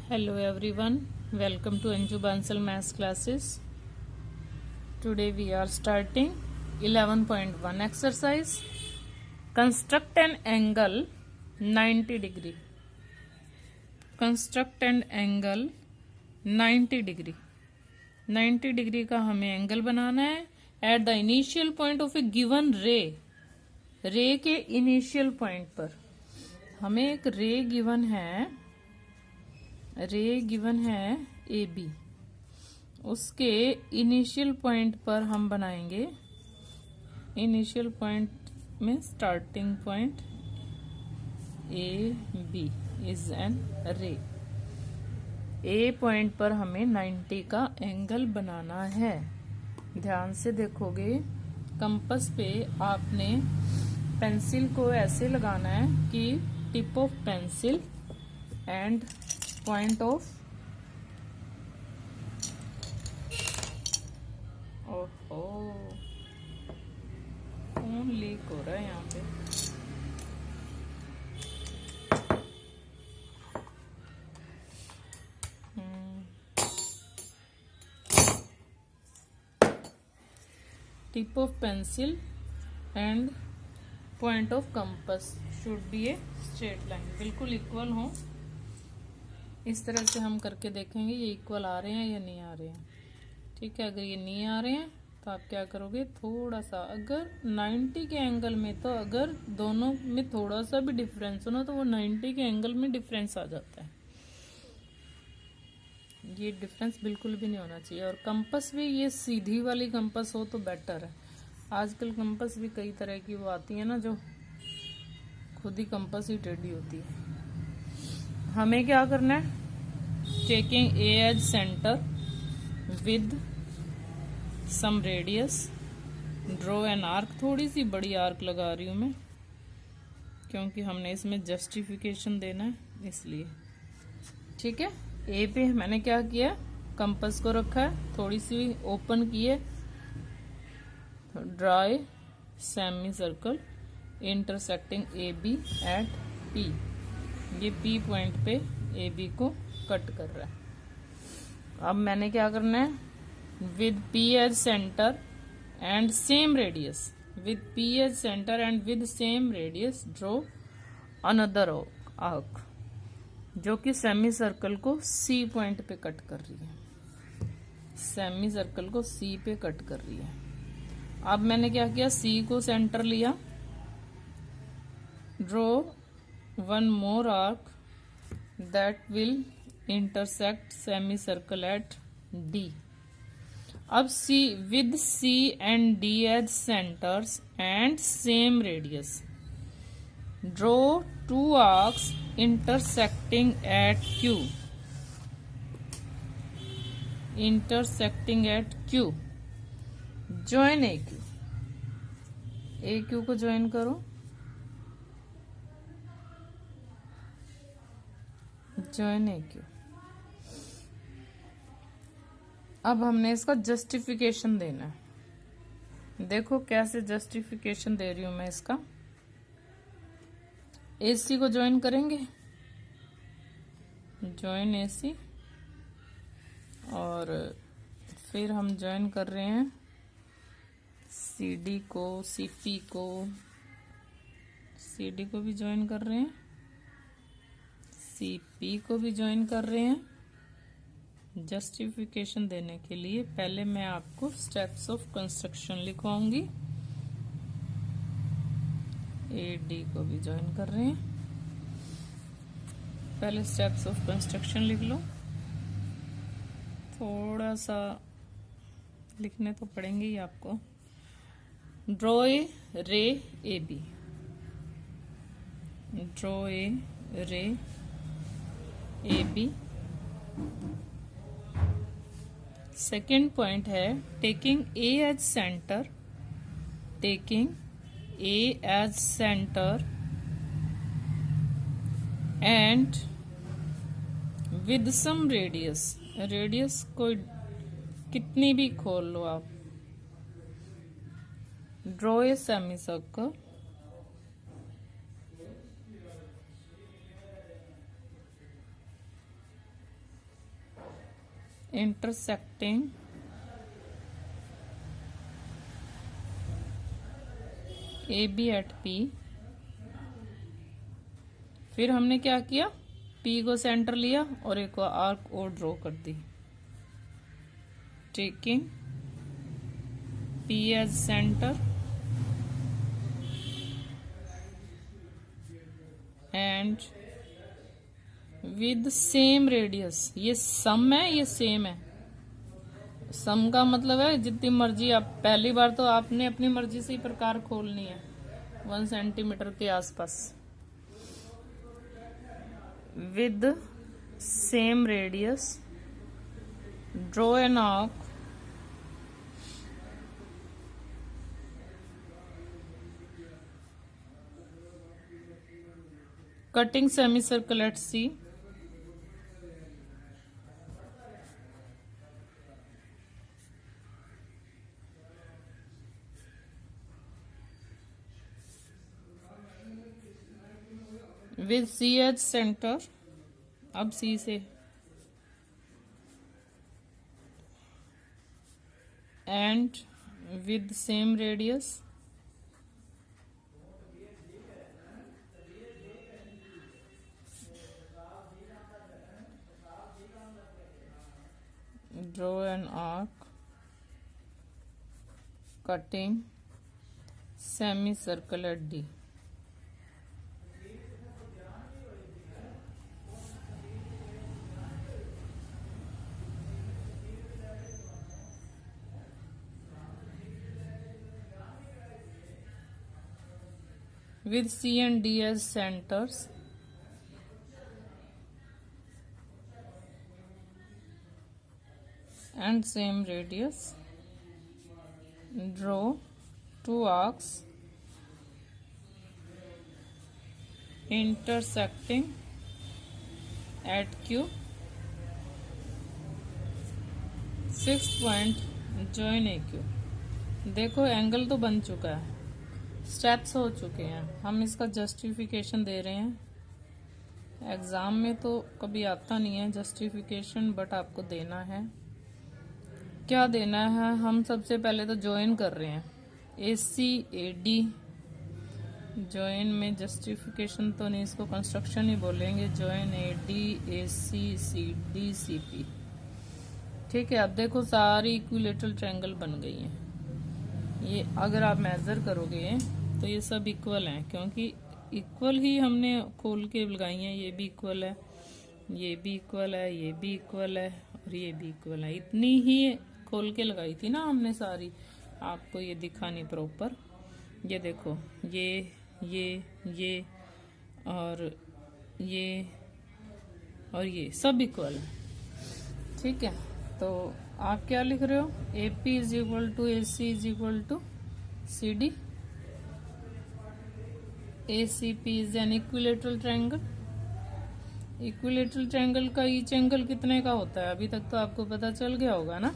Hello everyone, welcome to Anju Bansal Maths classes. Today we are starting 11.1 exercise. Construct an angle 90 degree. Construct an angle 90 degree. 90 degree का हमें angle बनाना है at the initial point of A given रे. रे के initial point पर हमें एक ray given है ए बी. उसके इनिशियल पॉइंट पर हम बनाएंगे. इनिशियल पॉइंट में starting point A B is an ray. A point पर हमें 90 का एंगल बनाना है. ध्यान से देखोगे, कंपास पे आपने पेंसिल को ऐसे लगाना है कि tip of pencil and point of phone leak हो रहा है यहाँ पे. Tip of pencil and point of compass should be a straight line. बिल्कुल इक्वल हो. इस तरह से हम करके देखेंगे ये इक्वल आ रहे हैं या नहीं आ रहे हैं. ठीक है, अगर ये नहीं आ रहे हैं तो आप क्या करोगे, थोड़ा सा अगर 90 के एंगल में, तो अगर दोनों में थोड़ा सा भी डिफरेंस हो ना तो वो 90 के एंगल में डिफरेंस आ जाता है. ये डिफरेंस बिल्कुल भी नहीं होना चाहिए. और कंपास भी ये सीधी वाली कंपास हो तो बेटर है. आजकल कंपास भी कई तरह की वो आती है ना जो खुद ही कंपास ही टेढ़ी होती है. हमें क्या करना है, taking A as centre with some radius draw an arc. थोड़ी सी बड़ी आर्क लगा रही हूं मैं क्योंकि हमने इसमें जस्टिफिकेशन देना है इसलिए. ठीक है, ए पे मैंने क्या किया, कंपास को रखा है, थोड़ी सी ओपन की है. Draw a semi circle intersecting A B at P. ये पी पॉइंट पे ए बी को कट कर रहा है. अब मैंने क्या करना है, with P as centre and same radius, with P as centre and with same radius draw another arc जो कि सेमी सर्कल को सी पॉइंट पे कट कर रही है. सेमी सर्कल को सी पे कट कर रही है. अब मैंने क्या किया, सी को सेंटर लिया. Draw one more arc that will intersect semicircle at D. अब C with C and D as centres and same radius draw two arcs intersecting at Q. Intersecting at Q. Join AQ. AQ को join करो. Join AQ. अब हमने इसका justification देना है. देखो कैसे जस्टिफिकेशन दे रही हूं मैं इसका. AC को ज्वाइन करेंगे, ज्वाइन AC. और फिर हम ज्वाइन कर रहे हैं CD को, CP को. CD को भी ज्वाइन कर रहे हैं, CP को भी ज्वाइन कर रहे हैं. जस्टिफिकेशन देने के लिए पहले मैं आपको स्टेप्स ऑफ कंस्ट्रक्शन लिखवाऊंगी. AD को भी ज्वाइन कर रहे हैं. पहले स्टेप्स ऑफ कंस्ट्रक्शन लिख लो. थोड़ा सा लिखने तो पड़ेंगे ही आपको. Draw a ray A B. Draw a ray A B. Second point है टेकिंग ए एज सेंटर. टेकिंग A as center and with some radius. Radius कोई कितनी भी खोल लो आप. Draw a semi circle intersecting A B at P. फिर हमने क्या किया, पी को सेंटर लिया और एक आर्क और ड्रॉ कर दी, taking P as centre and with same radius. ये सम है, ये सेम है। सम का मतलब है जितनी मर्जी आप, पहली बार तो आपने अपनी मर्जी से ही प्रकार खोलनी है 1 सेंटीमीटर के आसपास। With same radius draw an arc cutting semicircle at C with C as center। अब C से and with same radius draw an arc cutting semicircle at D। with C and D as centers and same radius draw 2 arcs intersecting at Q। 6th point join AQ। देखो angle तो बन चुका है, steps हो चुके हैं, हम इसका जस्टिफिकेशन दे रहे हैं। एग्जाम में तो कभी आता नहीं है जस्टिफिकेशन, बट आपको देना है। क्या देना है, हम सबसे पहले तो ज्वाइन कर रहे हैं AC AD। ज्वाइन में जस्टिफिकेशन तो नहीं, इसको कंस्ट्रक्शन ही बोलेंगे। Join AD AC CD CP। ठीक है, अब देखो सारी इक्विलेटरल ट्रायंगल बन गई हैं। ये अगर आप मेजर करोगे तो ये सब इक्वल हैं, क्योंकि इक्वल ही हमने खोल के लगाई हैं। ये भी इक्वल है, ये भी इक्वल है, ये भी इक्वल है और ये भी इक्वल है। इतनी ही खोल के लगाई थी ना हमने सारी, आपको ये दिखानी प्रॉपर। ये देखो ये और ये सब इक्वल है। ठीक है, तो आप क्या लिख रहे हो, AP is equal to AC is equal to CD। ACP is an equilateral triangle. Equilateral triangle का ईच एंगल कितने का होता है, अभी तक तो आपको पता चल गया होगा ना।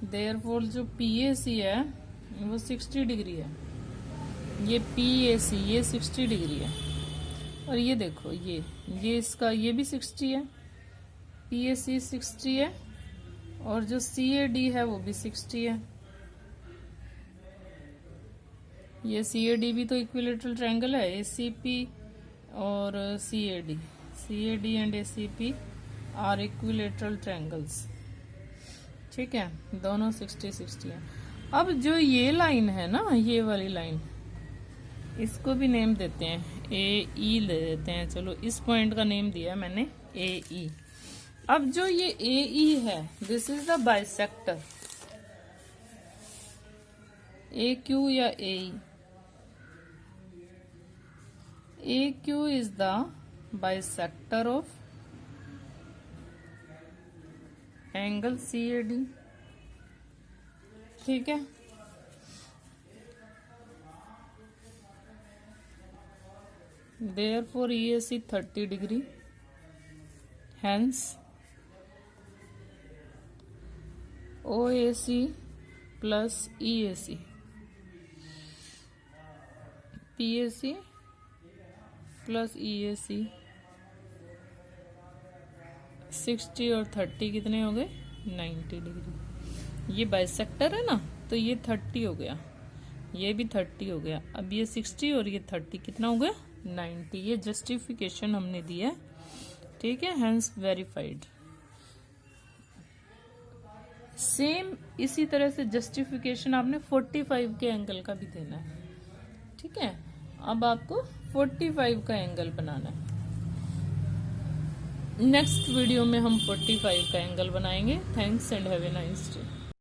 देयरफॉर जो PAC है वो 60 डिग्री है, ये PAC ये 60 डिग्री है। और ये देखो ये इसका ये भी 60 है, PAC 60 है और जो CAD है वो भी 60 है। ये CAD भी तो इक्विलेटरल ट्रायंगल है, ACP और CAD and ACP are equilateral triangles. ठीक है, दोनों 60-60 है। अब जो ये लाइन है ना, ये वाली लाइन, इसको भी नेम देते हैं, AE ले देते हैं। चलो इस पॉइंट का नेम दिया मैंने AE। अब जो ये AE है, this is the bisector. AQ या AE, AQ is the bisector of angle CAD। ठीक है, therefore EAC 30 degree, hence OAC plus EAC, PAC plus EAC 60 और 30 कितने हो गए 90 डिग्री। ये बाइसेक्टर है ना, तो ये 30 हो गया, ये भी 30 हो गया। अब ये 60 और ये 30 कितना हो गया? 90। ये जस्टिफिकेशन हमने दिया है, ठीक है, हेंस वेरीफाइड। सेम इसी तरह से जस्टिफिकेशन आपने 45 के एंगल का भी देना है, ठीक है। अब आपको 45 का एंगल बनाना है। नेक्स्ट वीडियो में हम 45 का एंगल बनाएंगे। Thanks and have a nice day.